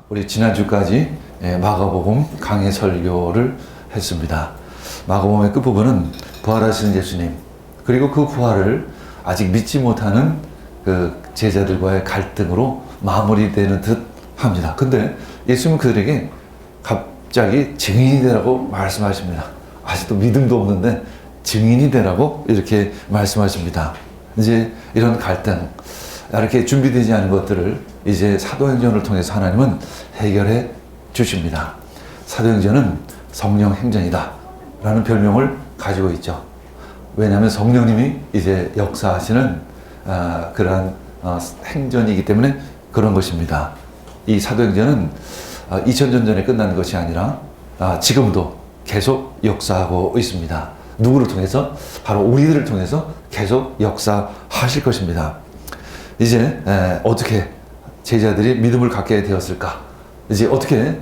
우리 지난주까지 마가복음 강해 설교를 했습니다. 마가복음의 끝부분은 부활하신 예수님, 그리고 그 부활을 아직 믿지 못하는 그 제자들과의 갈등으로 마무리되는 듯 합니다. 근데 예수님은 그들에게 갑자기 증인이 되라고 말씀하십니다. 아직도 믿음도 없는데 증인이 되라고 이렇게 말씀하십니다. 이제 이런 갈등, 이렇게 준비되지 않은 것들을 이제 사도행전을 통해서 하나님은 해결해 주십니다. 사도행전은 성령 행전이다 라는 별명을 가지고 있죠. 왜냐하면 성령님이 이제 역사하시는 그러한 행전이기 때문에 그런 것입니다. 이 사도행전은 2000년 전에 끝나는 것이 아니라 지금도 계속 역사하고 있습니다. 누구를 통해서? 바로 우리들을 통해서 계속 역사하실 것입니다. 이제 어떻게 제자들이 믿음을 갖게 되었을까? 이제 어떻게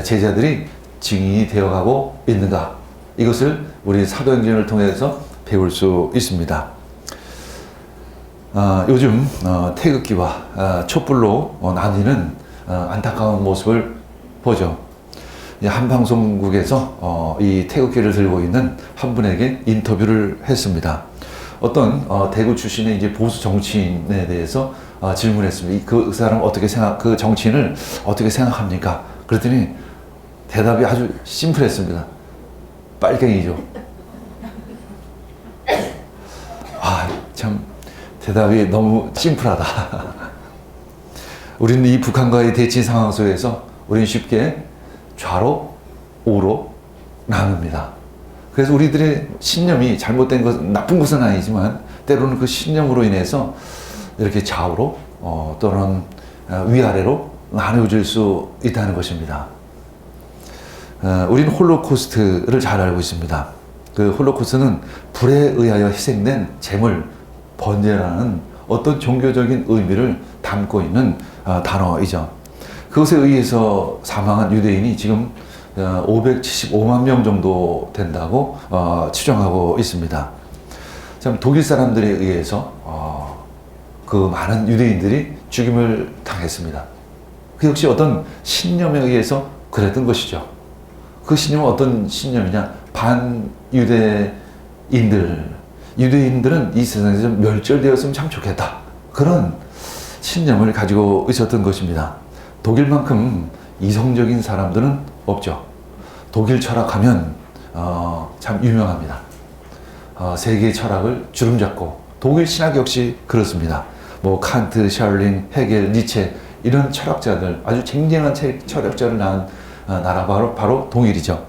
제자들이 증인이 되어가고 있는가? 이것을 우리 사도행전을 통해서 배울 수 있습니다. 요즘 태극기와 촛불로 나뉘는 안타까운 모습을 보죠. 한 방송국에서 이 태극기를 들고 있는 한 분에게 인터뷰를 했습니다. 어떤 대구 출신의 이제 보수 정치인에 대해서 질문했습니다. 그 사람 어떻게 그 정치인을 어떻게 생각합니까? 그랬더니 대답이 아주 심플했습니다. 빨갱이죠. 참 대답이 너무 심플하다. 우리는 이 북한과의 대치 상황 속에서 우리는 쉽게 좌로 우로 나눕니다. 그래서 우리들의 신념이 잘못된 것은 나쁜 것은 아니지만 때로는 그 신념으로 인해서 이렇게 좌우로 또는 위아래로 나누어질 수 있다는 것입니다. 우리는 홀로코스트를 잘 알고 있습니다. 그 홀로코스트는 불에 의하여 희생된 재물, 번제라는 어떤 종교적인 의미를 담고 있는 단어이죠. 그것에 의해서 사망한 유대인이 지금 575만 명 정도 된다고 추정하고 있습니다. 참 독일 사람들에 의해서 그 많은 유대인들이 죽임을 당했습니다. 그 역시 어떤 신념에 의해서 그랬던 것이죠. 그 신념은 어떤 신념이냐? 유대인들은 이 세상에서 멸절되었으면 참 좋겠다. 그런 신념을 가지고 있었던 것입니다. 독일만큼 이성적인 사람들은 없죠. 독일 철학하면 참 유명합니다. 세계 철학을 주름잡고 독일 신학 역시 그렇습니다. 뭐 칸트, 샬링, 헤겔, 니체 이런 철학자들, 아주 쟁쟁한 철학자를 낳은 나라 바로 독일이죠.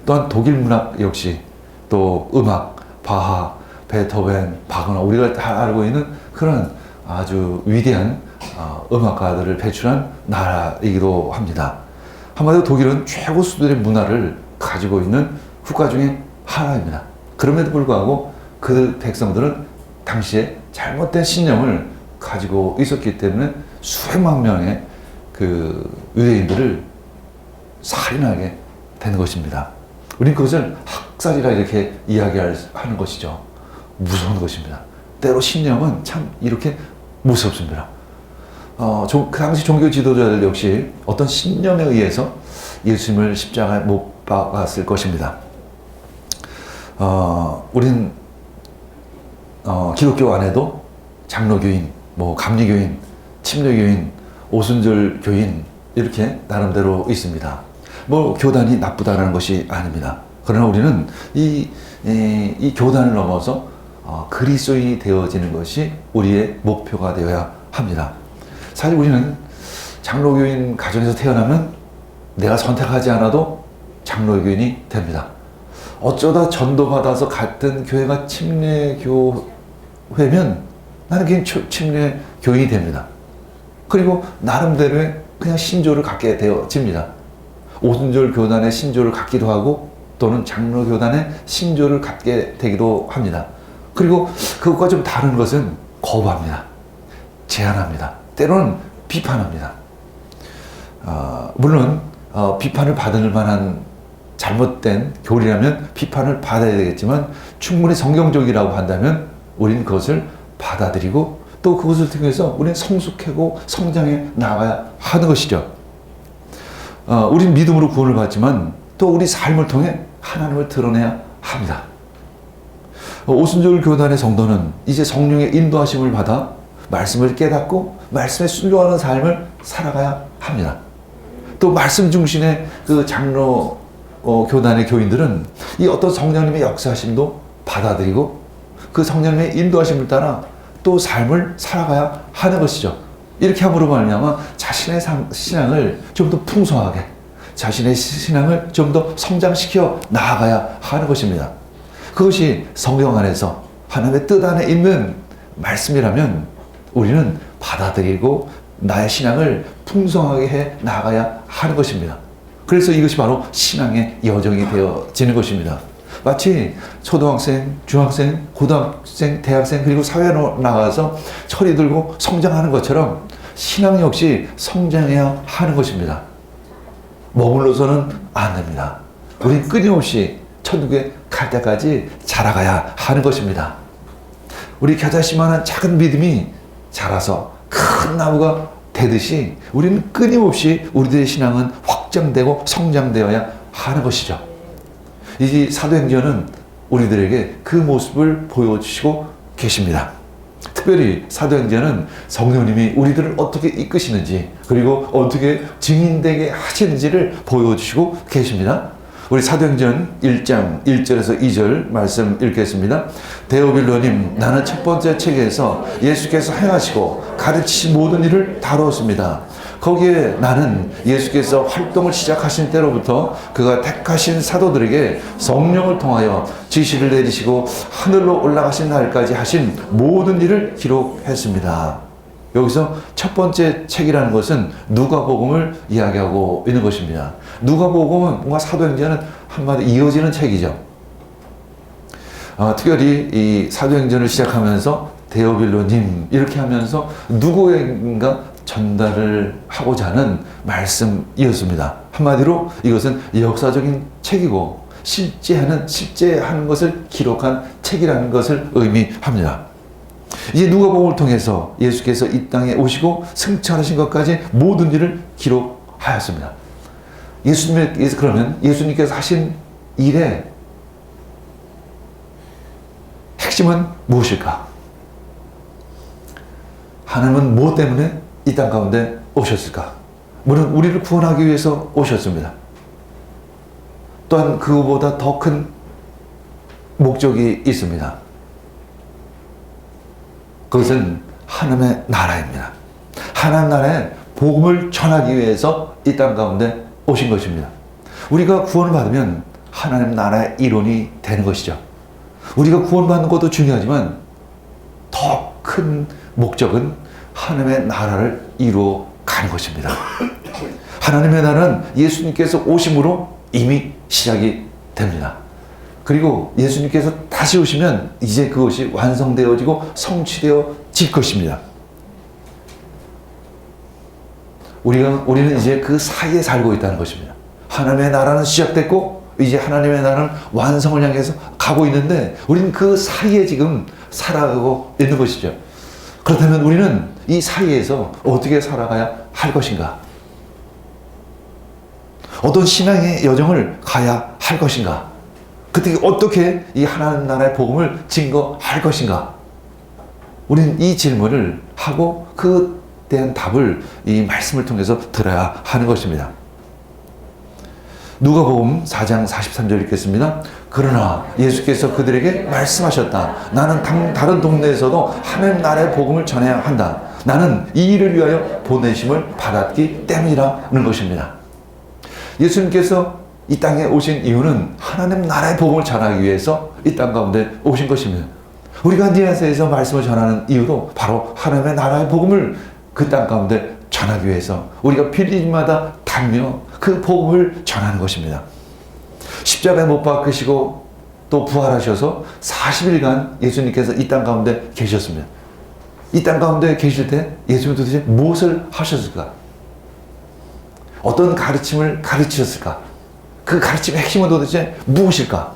또한 독일 문학 역시 또 음악, 바하, 베토벤, 바그너 우리가 다 알고 있는 그런 아주 위대한 음악가들을 배출한 나라이기도 합니다. 한마디로 독일은 최고 수준의 문화를 가지고 있는 국가 중에 하나입니다. 그럼에도 불구하고 그 백성들은 당시에 잘못된 신념을 가지고 있었기 때문에 수백만 명의 그 유대인들을 살인하게 된 것입니다. 우리는 그것을 학살이라 이렇게 이야기하는 것이죠. 무서운 것입니다. 때로 신념은 참 이렇게 무섭습니다. 그 당시 종교 지도자들 역시 어떤 신념에 의해서 예수님을 십자가에 못 박았을 것입니다. 우린 기독교 안에도 장로교인, 감리교인, 침례교인, 오순절 교인 이렇게 나름대로 있습니다. 교단이 나쁘다는 것이 아닙니다. 그러나 우리는 이 교단을 넘어서 그리스도인이 되어지는 것이 우리의 목표가 되어야 합니다. 사실 우리는 장로교인 가정에서 태어나면 내가 선택하지 않아도 장로교인이 됩니다. 어쩌다 전도받아서 갔던 교회가 침례교회면 나는 그냥 침례교인이 됩니다. 그리고 나름대로의 그냥 신조를 갖게 되어집니다. 오순절 교단의 신조를 갖기도 하고 또는 장로 교단의 신조를 갖게 되기도 합니다. 그리고 그것과 좀 다른 것은 거부합니다. 제한합니다. 때로는 비판합니다. 물론 비판을 받을 만한 잘못된 교리라면 비판을 받아야 되겠지만 충분히 성경적이라고 한다면 우리는 그것을 받아들이고 또 그것을 통해서 우리는 성숙하고 성장해 나가야 하는 것이죠. 우린 믿음으로 구원을 받지만 또 우리 삶을 통해 하나님을 드러내야 합니다. 오순절 교단의 성도는 이제 성령의 인도하심을 받아 말씀을 깨닫고 말씀에 순종하는 삶을 살아가야 합니다. 또 말씀 중심의 그 장로 교단의 교인들은 이 어떤 성령님의 역사하심도 받아들이고 그 성령님의 인도하심을 따라 또 삶을 살아가야 하는 것이죠. 이렇게 함으로 말미암아 자신의 신앙을 좀 더 풍성하게, 자신의 신앙을 좀 더 성장시켜 나아가야 하는 것입니다. 그것이 성경 안에서 하나님의 뜻 안에 있는 말씀이라면 우리는 받아들이고 나의 신앙을 풍성하게 해 나가야 하는 것입니다. 그래서 이것이 바로 신앙의 여정이 되어지는 것입니다. 마치 초등학생, 중학생, 고등학생, 대학생 그리고 사회로 나가서 철이 들고 성장하는 것처럼 신앙 역시 성장해야 하는 것입니다. 머물러서는 안 됩니다. 우린 끊임없이 천국에 갈 때까지 자라가야 하는 것입니다. 우리 겨자씨만한 작은 믿음이 자라서 큰 나무가 되듯이 우리는 끊임없이 우리들의 신앙은 확장되고 성장되어야 하는 것이죠. 이 사도행전은 우리들에게 그 모습을 보여주시고 계십니다. 특별히 사도행전은 성령님이 우리들을 어떻게 이끄시는지 그리고 어떻게 증인되게 하시는지를 보여주시고 계십니다. 우리 사도행전 1장 1절에서 2절 말씀 읽겠습니다. 데오빌로님, 나는 첫 번째 책에서 예수께서 행하시고 가르치신 모든 일을 다루었습니다. 거기에 나는 예수께서 활동을 시작하신 때로부터 그가 택하신 사도들에게 성령을 통하여 지시를 내리시고 하늘로 올라가신 날까지 하신 모든 일을 기록했습니다. 여기서 첫 번째 책이라는 것은 누가복음을 이야기하고 있는 것입니다. 누가복음은 뭔가 사도행전은 한마디 이어지는 책이죠. 특별히 이 사도행전을 시작하면서 데오빌로님 이렇게 하면서 누구에겐가 전달을 하고자 하는 말씀이었습니다. 한마디로 이것은 역사적인 책이고 실제 하는 것을 기록한 책이라는 것을 의미합니다. 이제 누가복음을 통해서 예수께서 이 땅에 오시고 승천하신 것까지 모든 일을 기록하였습니다. 그러면 예수님께서 하신 일의 핵심은 무엇일까? 하나님은 무엇 때문에 이 땅 가운데 오셨을까? 물론 우리를 구원하기 위해서 오셨습니다. 또한 그보다 더 큰 목적이 있습니다. 그것은 하나님의 나라입니다. 하나님 나라의 복음을 전하기 위해서 이 땅 가운데 오신 것입니다. 우리가 구원을 받으면 하나님 나라의 일원이 되는 것이죠. 우리가 구원받는 것도 중요하지만 더 큰 목적은 하나님의 나라를 이루어 가는 것입니다. 하나님의 나라는 예수님께서 오심으로 이미 시작이 됩니다. 그리고 예수님께서 다시 오시면 이제 그것이 완성되어지고 성취되어질 것입니다. 우리는 이제 그 사이에 살고 있다는 것입니다. 하나님의 나라는 시작됐고 이제 하나님의 나라는 완성을 향해서 가고 있는데 우리는 그 사이에 지금 살아가고 있는 것이죠. 그렇다면 우리는 이 사이에서 어떻게 살아가야 할 것인가? 어떤 신앙의 여정을 가야 할 것인가? 그때 어떻게 이 하나님 나라의 복음을 증거할 것인가? 우리는 이 질문을 하고 그에 대한 답을 이 말씀을 통해서 들어야 하는 것입니다. 누가복음 4장 43절 읽겠습니다. 그러나 예수께서 그들에게 말씀하셨다. 나는 다른 동네에서도 하나님 나라의 복음을 전해야 한다. 나는 이 일을 위하여 보내심을 받았기 때문이라는 것입니다. 예수님께서 이 땅에 오신 이유는 하나님 나라의 복음을 전하기 위해서 이 땅 가운데 오신 것입니다. 우리가 니아스에서 말씀을 전하는 이유도 바로 하나님의 나라의 복음을 그 땅 가운데 전하기 위해서 우리가 빌림마다 달며 그 복음을 전하는 것입니다. 십자가에 못 박히시고 또 부활하셔서 40일간 예수님께서 이 땅 가운데 계셨습니다. 이 땅 가운데 계실 때 예수님은 도대체 무엇을 하셨을까? 어떤 가르침을 가르치셨을까? 그 가르침의 핵심은 도대체 무엇일까?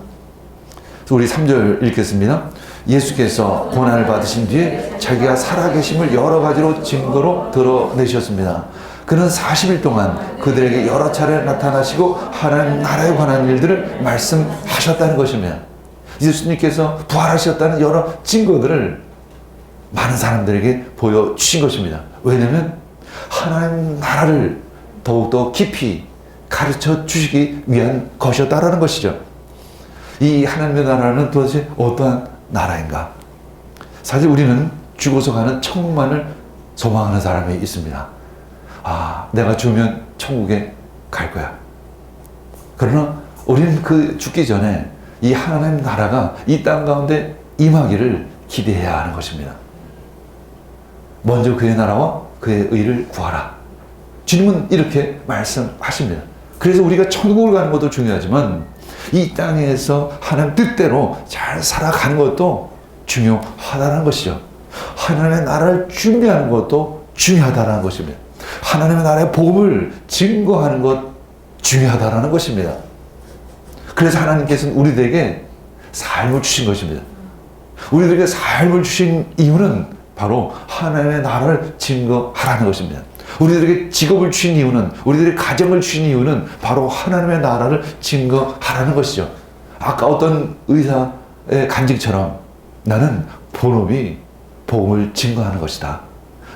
우리 3절 읽겠습니다. 예수께서 고난을 받으신 뒤에 자기가 살아계심을 여러 가지로 증거로 드러내셨습니다. 그는 40일 동안 그들에게 여러 차례 나타나시고 하나님 나라에 관한 일들을 말씀하셨다는 것이며, 예수님께서 부활하셨다는 여러 증거들을 많은 사람들에게 보여주신 것입니다. 왜냐하면 하나님 나라를 더욱더 깊이 가르쳐 주시기 위한 것이었다라는 것이죠. 이 하나님의 나라는 도대체 어떠한 나라인가? 사실 우리는 죽어서 가는 천국만을 소망하는 사람이 있습니다. 아, 내가 죽으면 천국에 갈 거야. 그러나 우리는 그 죽기 전에 이 하나님 나라가 이 땅 가운데 임하기를 기대해야 하는 것입니다. 먼저 그의 나라와 그의 의를 구하라. 주님은 이렇게 말씀하십니다. 그래서 우리가 천국을 가는 것도 중요하지만 이 땅에서 하나님 뜻대로 잘 살아가는 것도 중요하다는 것이죠. 하나님의 나라를 준비하는 것도 중요하다는 것입니다. 하나님의 나라의 복음을 증거하는 것 중요하다는 것입니다. 그래서 하나님께서는 우리들에게 삶을 주신 것입니다. 우리들에게 삶을 주신 이유는 바로 하나님의 나라를 증거하라는 것입니다. 우리들에게 직업을 주신 이유는, 우리들에게 가정을 주신 이유는 바로 하나님의 나라를 증거하라는 것이죠. 아까 어떤 의사의 간증처럼 나는 본업이 복음을 증거하는 것이다.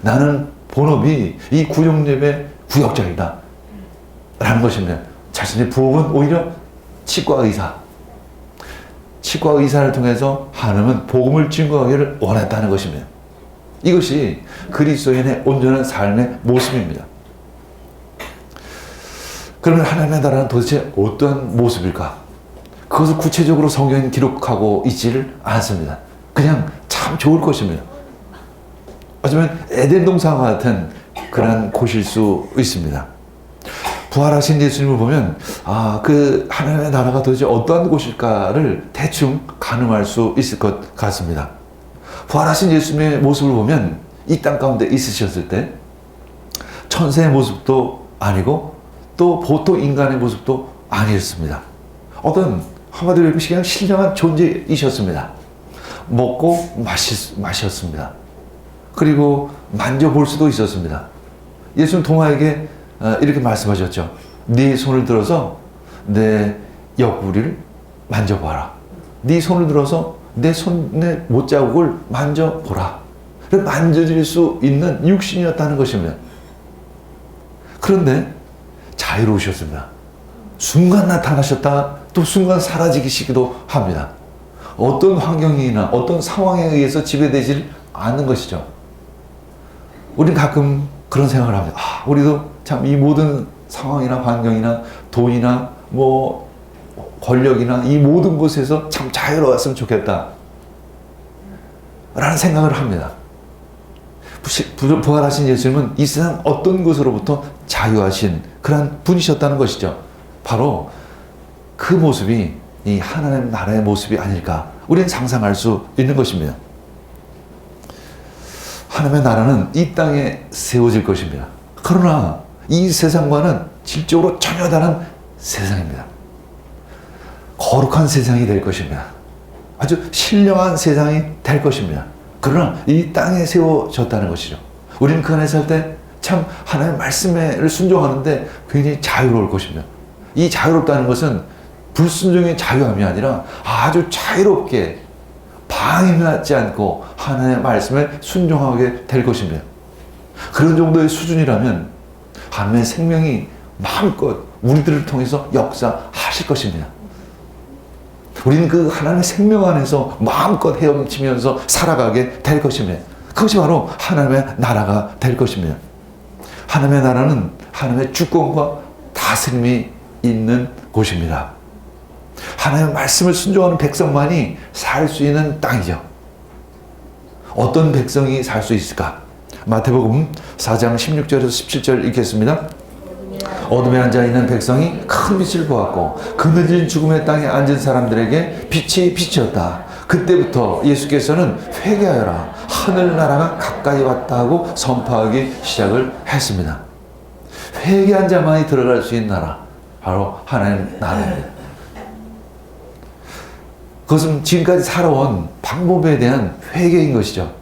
나는 본업이 이 구역예배 구역장이다. 라는 것입니다. 자신의 부업은 오히려 치과 의사. 치과 의사를 통해서 하나님은 복음을 증거하기를 원했다는 것입니다. 이것이 그리스도인의 온전한 삶의 모습입니다. 그러면 하나님의 나라는 도대체 어떠한 모습일까? 그것을 구체적으로 성경에 기록하고 있지를 않습니다. 그냥 참 좋을 것입니다. 어쩌면 에덴 동산과 같은 그런 곳일 수 있습니다. 부활하신 예수님을 보면 그 하나님의 나라가 도대체 어떠한 곳일까를 대충 가늠할 수 있을 것 같습니다. 부활하신 예수님의 모습을 보면 이 땅 가운데 있으셨을 때 천사의 모습도 아니고 또 보통 인간의 모습도 아니었습니다. 어떤 한마디로 그냥 신령한 존재이셨습니다. 먹고 마셨습니다. 그리고 만져볼 수도 있었습니다. 예수는 도마에게 이렇게 말씀하셨죠. 네 손을 들어서 내 옆구리를 만져봐라. 네 손을 들어서 내 손의 못자국을 만져보라. 만져질 수 있는 육신이었다는 것입니다. 그런데 자유로우셨습니다. 순간 나타나셨다 또 순간 사라지시기도 합니다. 어떤 환경이나 어떤 상황에 의해서 지배되지 않는 것이죠. 우리는 가끔 그런 생각을 합니다. 우리도 참 이 모든 상황이나 환경이나 돈이나 권력이나 이 모든 곳에서 참 자유로웠으면 좋겠다 라는 생각을 합니다. 부활하신 예수님은 이 세상 어떤 것으로부터 자유하신 그런 분이셨다는 것이죠. 바로 그 모습이 이 하나님 나라의 모습이 아닐까 우리는 상상할 수 있는 것입니다. 하나님의 나라는 이 땅에 세워질 것입니다. 그러나 이 세상과는 질적으로 전혀 다른 세상입니다. 거룩한 세상이 될 것입니다. 아주 신령한 세상이 될 것입니다. 그러나 이 땅에 세워졌다는 것이죠. 우리는 그 안에 살 때 참 하나님의 말씀을 순종하는데 굉장히 자유로울 것입니다. 이 자유롭다는 것은 불순종의 자유함이 아니라 아주 자유롭게 방임하지 않고 하나님의 말씀에 순종하게 될 것입니다. 그런 정도의 수준이라면 하나님의 생명이 마음껏 우리들을 통해서 역사하실 것입니다. 우리는 그 하나님의 생명 안에서 마음껏 헤엄치면서 살아가게 될 것입니다. 그것이 바로 하나님의 나라가 될 것입니다. 하나님의 나라는 하나님의 주권과 다스림이 있는 곳입니다. 하나님의 말씀을 순종하는 백성만이 살 수 있는 땅이죠. 어떤 백성이 살 수 있을까? 마태복음 4장 16절에서 17절 읽겠습니다. 어둠에 앉아있는 백성이 큰 빛을 보았고 그늘진 죽음의 땅에 앉은 사람들에게 빛이 비쳤다. 그때부터 예수께서는 회개하여라. 하늘나라가 가까이 왔다 하고 선포하기 시작을 했습니다. 회개한 자만이 들어갈 수 있는 나라, 바로 하나님 나라입니다. 그것은 지금까지 살아온 방법에 대한 회개인 것이죠.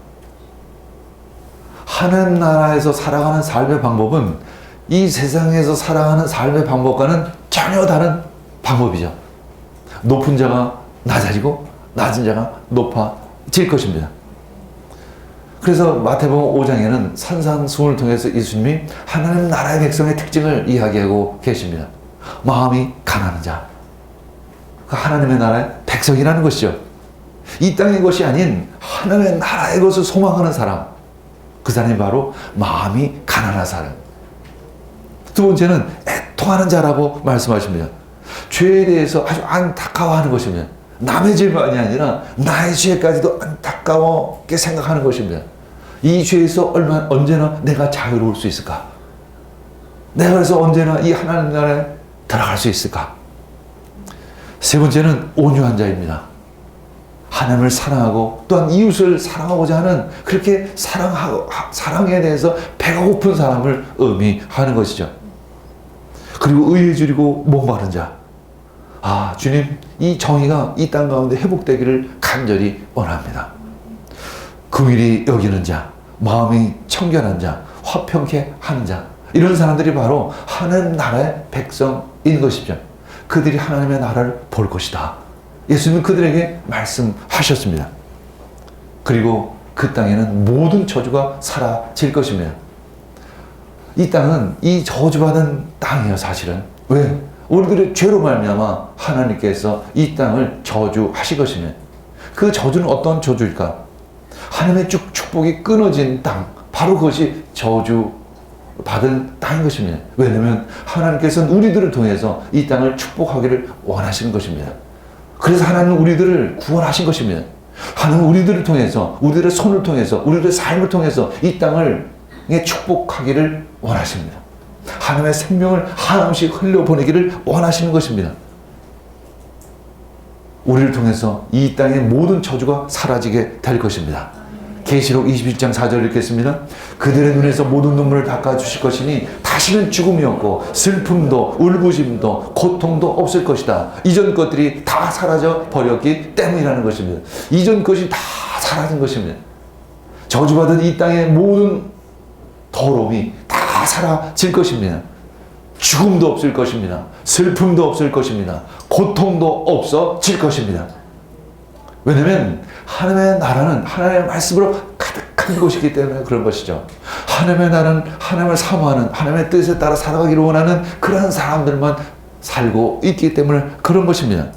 하나님 나라에서 살아가는 삶의 방법은 이 세상에서 살아가는 삶의 방법과는 전혀 다른 방법이죠. 높은 자가 낮아지고 낮은 자가 높아질 것입니다. 그래서 마태복음 5장에는 산상수훈을 통해서 예수님이 하나님 나라의 백성의 특징을 이야기하고 계십니다. 마음이 가난한 자, 그 하나님의 나라의 백성이라는 것이죠. 이 땅의 것이 아닌 하나님의 나라의 것을 소망하는 사람, 그 사람이 바로 마음이 가난한 사람. 두 번째는 애통하는 자라고 말씀하십니다. 죄에 대해서 아주 안타까워하는 것입니다. 남의 죄만이 아니라 나의 죄까지도 안타까웠게 생각하는 것입니다. 이 죄에서 언제나 내가 자유로울 수 있을까? 내가 그래서 언제나 이 하나님 나라에 들어갈 수 있을까? 세 번째는 온유한 자입니다. 하나님을 사랑하고 또한 이웃을 사랑하고자 하는, 그렇게 사랑에 대해서 배가 고픈 사람을 의미하는 것이죠. 그리고 의에 줄이고 목마른 자. 아, 주님, 이 정의가 이 땅 가운데 회복되기를 간절히 원합니다. 긍휼히 여기는 자, 마음이 청결한 자, 화평케 하는 자, 이런 사람들이 바로 하나님 나라의 백성인 것이죠. 그들이 하나님의 나라를 볼 것이다. 예수님은 그들에게 말씀하셨습니다. 그리고 그 땅에는 모든 저주가 사라질 것입니다. 이 땅은 이 저주받은 땅이에요, 사실은. 왜? 우리들의 죄로 말미암아 하나님께서 이 땅을 저주하신 것이며, 그 저주는 어떤 저주일까? 하나님의 축복이 끊어진 땅, 바로 그것이 저주받은 땅인 것입니다. 왜냐하면 하나님께서는 우리들을 통해서 이 땅을 축복하기를 원하시는 것입니다. 그래서 하나님은 우리들을 구원하신 것입니다. 하나님은 우리들을 통해서, 우리들의 손을 통해서, 우리들의 삶을 통해서 이 땅을 축복하기를 원하십니다. 하나님의 생명을 한없이 흘려보내기를 원하시는 것입니다. 우리를 통해서 이 땅의 모든 저주가 사라지게 될 것입니다. 계시록 21장 4절 읽겠습니다. 그들의 눈에서 모든 눈물을 닦아주실 것이니 다시는 죽음이 없고 슬픔도 울부심도 고통도 없을 것이다. 이전 것들이 다 사라져 버렸기 때문이라는 것입니다. 이전 것이 다 사라진 것입니다. 저주받은 이 땅의 모든 더러움이 다 사라질 것입니다. 죽음도 없을 것입니다. 슬픔도 없을 것입니다. 고통도 없어질 것입니다. 왜냐하면 하나님의 나라는 하나님의 말씀으로 가득한 곳이기 때문에 그런 것이죠. 하나님의 나라는 하나님을 사모하는, 하나님의 뜻에 따라 살아가기를 원하는 그러한 사람들만 살고 있기 때문에 그런 것입니다.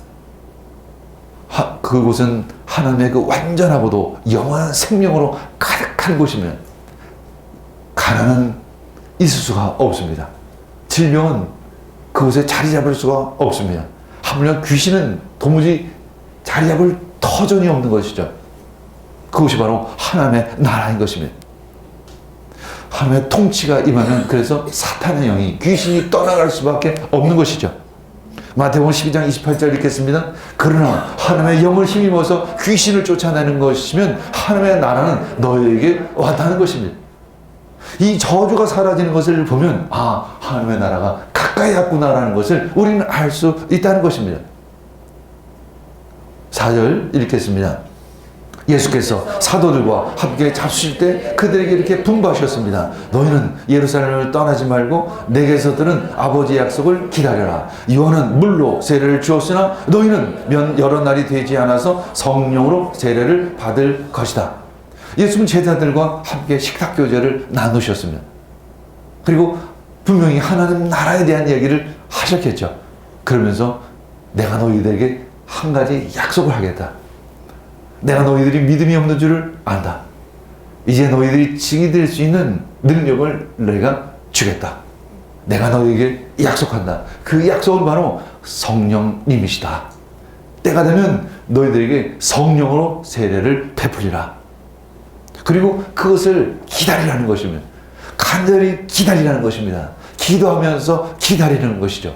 그곳은 하나님의 그 완전하고도 영원한 생명으로 가득한 곳이며, 가난은 있을 수가 없습니다. 질병은 그곳에 자리 잡을 수가 없습니다. 하물며 귀신은 도무지 자리 잡을 터전이 없는 것이죠. 그것이 바로 하나님의 나라인 것입니다. 하나님의 통치가 임하면 그래서 사탄의 영이, 귀신이 떠나갈 수밖에 없는 것이죠. 마태복음 12장 28절 읽겠습니다. 그러나 하나님의 영을 힘입어서 귀신을 쫓아내는 것이면 하나님의 나라는 너희에게 왔다는 것입니다. 이 저주가 사라지는 것을 보면, 아, 하나님의 나라가 가까이 왔구나라는 것을 우리는 알 수 있다는 것입니다. 4절 읽겠습니다. 예수께서 사도들과 함께 잡수실 때 그들에게 이렇게 분부하셨습니다. 너희는 예루살렘을 떠나지 말고 내게서 들은 아버지의 약속을 기다려라. 요한은 물로 세례를 주었으나 너희는 여러 날이 되지 않아서 성령으로 세례를 받을 것이다. 예수는 제자들과 함께 식탁교제를 나누셨습니다. 그리고 분명히 하나님 나라에 대한 얘기를 하셨겠죠. 그러면서 내가 너희들에게 한 가지 약속을 하겠다. 내가 너희들이 믿음이 없는 줄을 안다. 이제 너희들이 증인이 될 수 있는 능력을 내가 주겠다. 내가 너희에게 약속한다. 그 약속은 바로 성령님이시다. 때가 되면 너희들에게 성령으로 세례를 베풀리라. 그리고 그것을 기다리라는 것입니다. 간절히 기다리라는 것입니다. 기도하면서 기다리는 것이죠.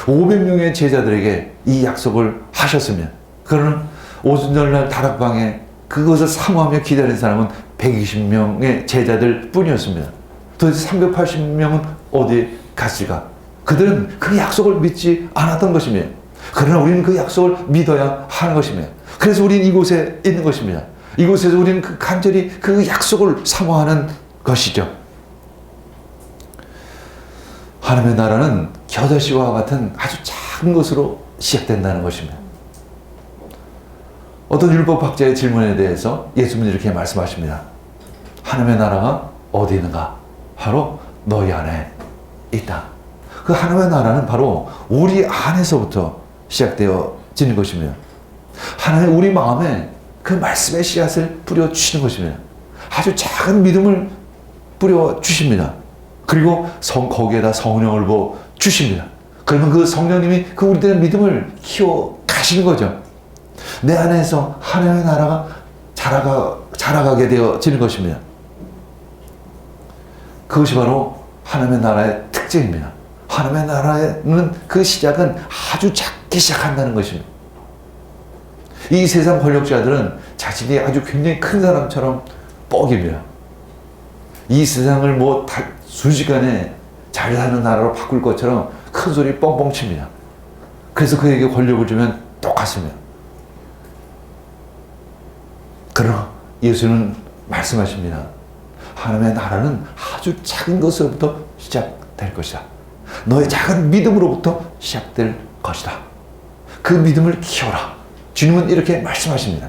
500명의 제자들에게 이 약속을 하셨으면, 그러나 오순절날 다락방에 그것을 사모하며 기다린 사람은 120명의 제자들 뿐이었습니다. 도대체 380명은 어디에 갔을까? 그들은 그 약속을 믿지 않았던 것입니다. 그러나 우리는 그 약속을 믿어야 하는 것입니다. 그래서 우리는 이곳에 있는 것입니다. 이곳에서 우리는 간절히 그 약속을 사모하는 것이죠. 하나님의 나라는 겨자씨와 같은 아주 작은 것으로 시작된다는 것입니다. 어떤 율법학자의 질문에 대해서 예수님은 이렇게 말씀하십니다. 하나님의 나라가 어디 있는가? 바로 너희 안에 있다. 그 하나님의 나라는 바로 우리 안에서부터 시작되어지는 것입니다. 하나님 우리 마음에 그 말씀의 씨앗을 뿌려주시는 것입니다. 아주 작은 믿음을 뿌려주십니다. 그리고 거기에다 성령을 부어주십니다. 그러면 그 성령님이 그 우리들의 믿음을 키워 가시는 거죠. 내 안에서 하나님의 나라가 자라가게 되어지는 것입니다. 그것이 바로 하나님의 나라의 특징입니다. 하나님의 나라는 그 시작은 아주 작게 시작한다는 것입니다. 이 세상 권력자들은 자신이 아주 굉장히 큰 사람처럼 뻑입니다. 이 세상을 순식간에 잘 사는 나라로 바꿀 것처럼 큰 소리 뻥뻥 칩니다. 그래서 그에게 권력을 주면 똑같습니다. 그러나 예수는 말씀하십니다. 하나님의 나라는 아주 작은 것으로부터 시작될 것이다. 너의 작은 믿음으로부터 시작될 것이다. 그 믿음을 키워라. 주님은 이렇게 말씀하십니다.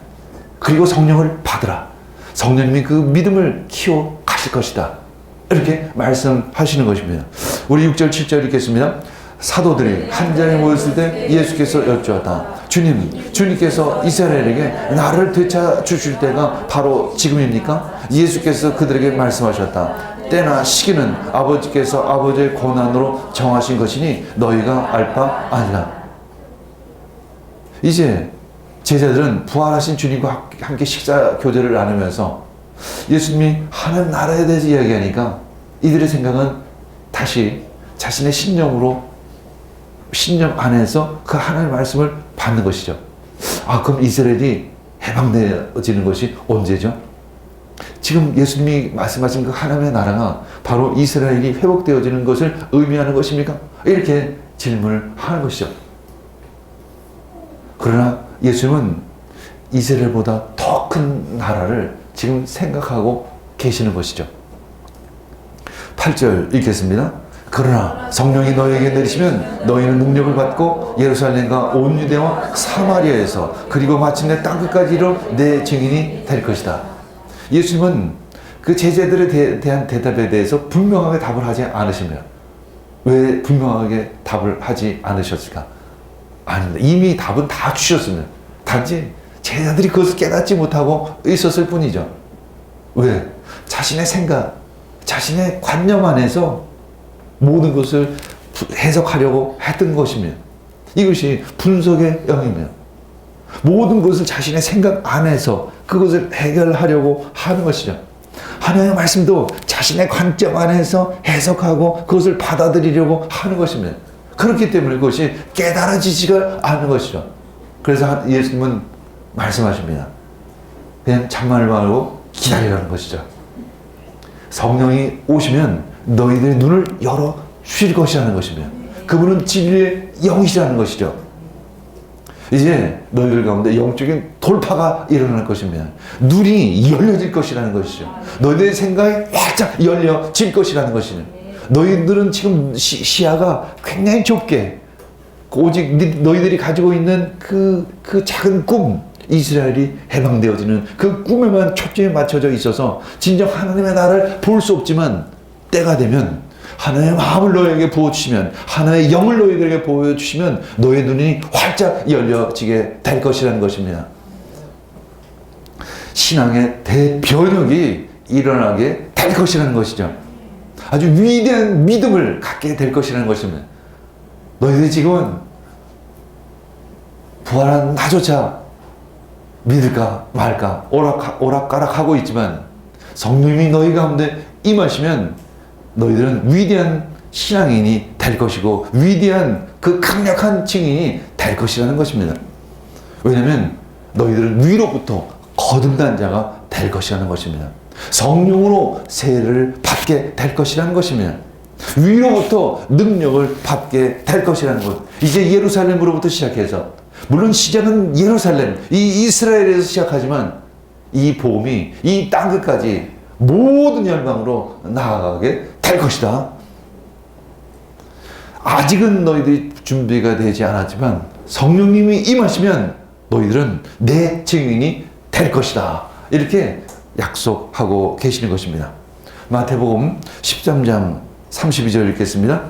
그리고 성령을 받으라. 성령님이 그 믿음을 키워 가실 것이다. 이렇게 말씀하시는 것입니다. 우리 6절 7절 읽겠습니다. 사도들이 한 자리에 모였을 때 예수께서 여쭈었다. 주님께서 이스라엘에게 나를 되찾으실 때가 바로 지금입니까? 예수께서 그들에게 말씀하셨다. 때나 시기는 아버지께서 아버지의 권한으로 정하신 것이니 너희가 알 바 아니라. 이제 제자들은 부활하신 주님과 함께 식사 교제를 나누면서 예수님이 하나님 나라에 대해서 이야기하니까 이들의 생각은 다시 자신의 신념 안에서 그 하나님의 말씀을 받는 것이죠. 그럼 이스라엘이 해방되어지는 것이 언제죠? 지금 예수님이 말씀하신 그 하나님의 나라가 바로 이스라엘이 회복되어지는 것을 의미하는 것입니까? 이렇게 질문을 하는 것이죠. 그러나 예수님은 이스라엘보다 더 큰 나라를 지금 생각하고 계시는 것이죠. 8절 읽겠습니다. 그러나 성령이 너희에게 내리시면 너희는 능력을 받고 예루살렘과 온 유대와 사마리아에서 그리고 마침내 땅끝까지 이르러 내 증인이 될 것이다. 예수님은 그 제자들에 대한 대답에 대해서 분명하게 답을 하지 않으십니다. 왜 분명하게 답을 하지 않으셨을까? 아닙니다. 이미 답은 다 주셨습니다. 단지 제자들이 그것을 깨닫지 못하고 있었을 뿐이죠. 왜? 자신의 생각, 자신의 관념 안에서 모든 것을 해석하려고 했던 것입니다. 이것이 분석의 영입니다. 모든 것을 자신의 생각 안에서 그것을 해결하려고 하는 것이죠. 하나님의 말씀도 자신의 관점 안에서 해석하고 그것을 받아들이려고 하는 것입니다. 그렇기 때문에 그것이 깨달아지지가 않는 것이죠. 그래서 예수님은 말씀하십니다. 그냥 참말 말고 기다리라는 것이죠. 성령이 오시면 너희들의 눈을 열어 주실 것이라는 것입니다. 그분은 진리의 영이시라는 것이죠. 이제 너희들 가운데 영적인 돌파가 일어날 것입니다. 눈이 열려질 것이라는 것이죠. 너희들의 생각이 활짝 열려질 것이라는 것이죠. 너희들은 지금 시야가 굉장히 좁게 오직 너희들이 가지고 있는 그 작은 꿈, 이스라엘이 해방되어지는 그 꿈에만 초점이 맞춰져 있어서 진정 하나님의 나라를 볼 수 없지만 때가 되면 하나님의 마음을 너희에게 부어주시면 하나님의 영을 너희들에게 보여주시면 너희 눈이 활짝 열려지게 될 것이라는 것입니다. 신앙의 대변혁이 일어나게 될 것이라는 것이죠. 아주 위대한 믿음을 갖게 될 것이라는 것입니다. 너희들이 지금은 부활한 나조차 믿을까 말까 오락가락하고 있지만 성령님이 너희 가운데 임하시면 너희들은 위대한 신앙인이 될 것이고 위대한 그 강력한 증인이 될 것이라는 것입니다. 왜냐하면 너희들은 위로부터 거듭난 자가 될 것이라는 것입니다. 성령으로 세례를 받게 될 것이라는 것입니다. 위로부터 능력을 받게 될 것이라는 것. 이제 예루살렘으로부터 시작해서 물론 시작은 예루살렘, 이 이스라엘에서 시작하지만 이 복음이 이 땅끝까지 모든 열방으로 나아가게 될 것이다. 아직은 너희들이 준비가 되지 않았지만 성령님이 임하시면 너희들은 내 증인이 될 것이다. 이렇게 약속하고 계시는 것입니다. 마태복음 13장 32절 읽겠습니다.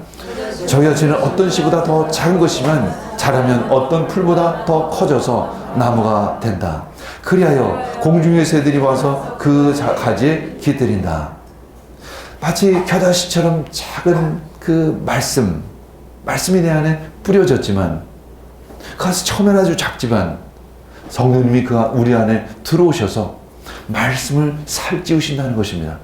저희가 지는 어떤 씨보다 더 작은 것이면 자라면 어떤 풀보다 더 커져서 나무가 된다. 그리하여 공중의 새들이 와서 그 가지에 깃들인다. 마치 겨자씨처럼 작은 그 말씀이 내 안에 뿌려졌지만, 그것이 처음엔 아주 작지만 성령님이 우리 안에 들어오셔서 말씀을 살찌우신다는 것입니다.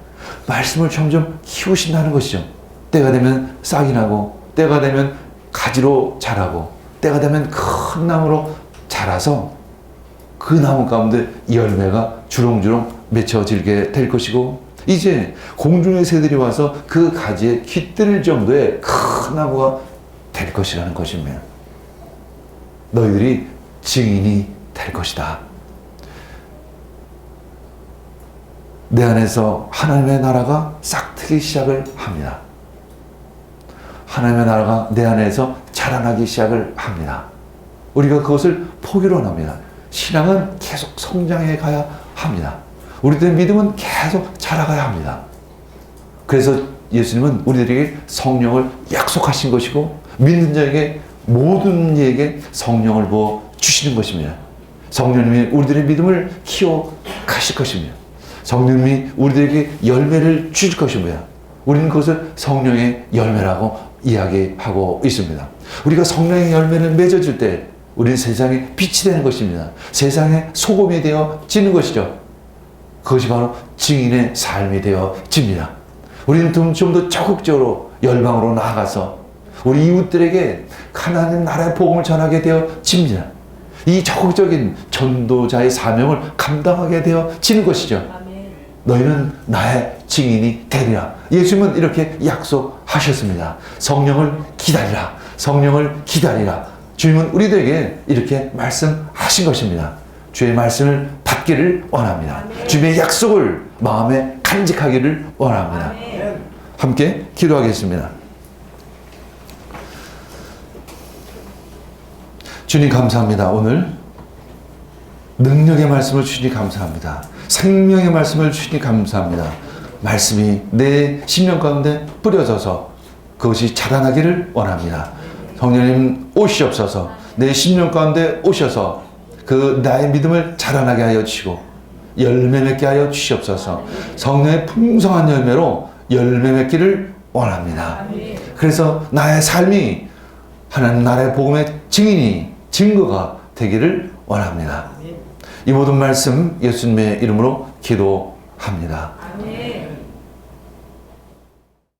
말씀을 점점 키우신다는 것이죠. 때가 되면 싹이 나고, 때가 되면 가지로 자라고, 때가 되면 큰 나무로 자라서 그 나무 가운데 열매가 주렁주렁 맺혀지게 될 것이고, 이제 공중의 새들이 와서 그 가지에 깃들 정도의 큰 나무가 될 것이라는 것입니다. 너희들이 증인이 될 것이다. 내 안에서 하나님의 나라가 싹트기 시작을 합니다. 하나님의 나라가 내 안에서 자라나기 시작을 합니다. 우리가 그것을 포기로 합니다. 신앙은 계속 성장해 가야 합니다. 우리들의 믿음은 계속 자라가야 합니다. 그래서 예수님은 우리들에게 성령을 약속하신 것이고, 믿는 자에게 모든 이에게 성령을 부어 주시는 것입니다. 성령님이 우리들의 믿음을 키워 가실 것입니다. 성령님이 우리들에게 열매를 주실 것입니다. 우리는 그것을 성령의 열매라고 이야기하고 있습니다. 우리가 성령의 열매를 맺어줄 때 우리는 세상에 빛이 되는 것입니다. 세상에 소금이 되어지는 것이죠. 그것이 바로 증인의 삶이 되어집니다. 우리는 좀 더 적극적으로 열방으로 나아가서 우리 이웃들에게 하나님 나라의 복음을 전하게 되어집니다. 이 적극적인 전도자의 사명을 감당하게 되어지는 것이죠. 아멘. 너희는 나의 증인이 되리라. 예수님은 이렇게 약속하셨습니다. 성령을 기다리라. 성령을 기다리라. 주님은 우리들에게 이렇게 말씀하신 것입니다. 주의 말씀을 받기를 원합니다. 아멘. 주님의 약속을 마음에 간직하기를 원합니다. 아멘. 함께 기도하겠습니다. 주님 감사합니다. 오늘 능력의 말씀을 주시니 감사합니다. 생명의 말씀을 주시니 감사합니다. 말씀이 내 심령 가운데 뿌려져서 그것이 자라나기를 원합니다. 성령님 오시옵소서. 내 심령 가운데 오셔서 그 나의 믿음을 자라나게 하여 주시고 열매 맺게 하여 주시옵소서. 성령의 풍성한 열매로 열매 맺기를 원합니다. 그래서 나의 삶이 하나님 나라의 복음의 증거가 되기를 원합니다. 이 모든 말씀 예수님의 이름으로 기도합니다. 아멘.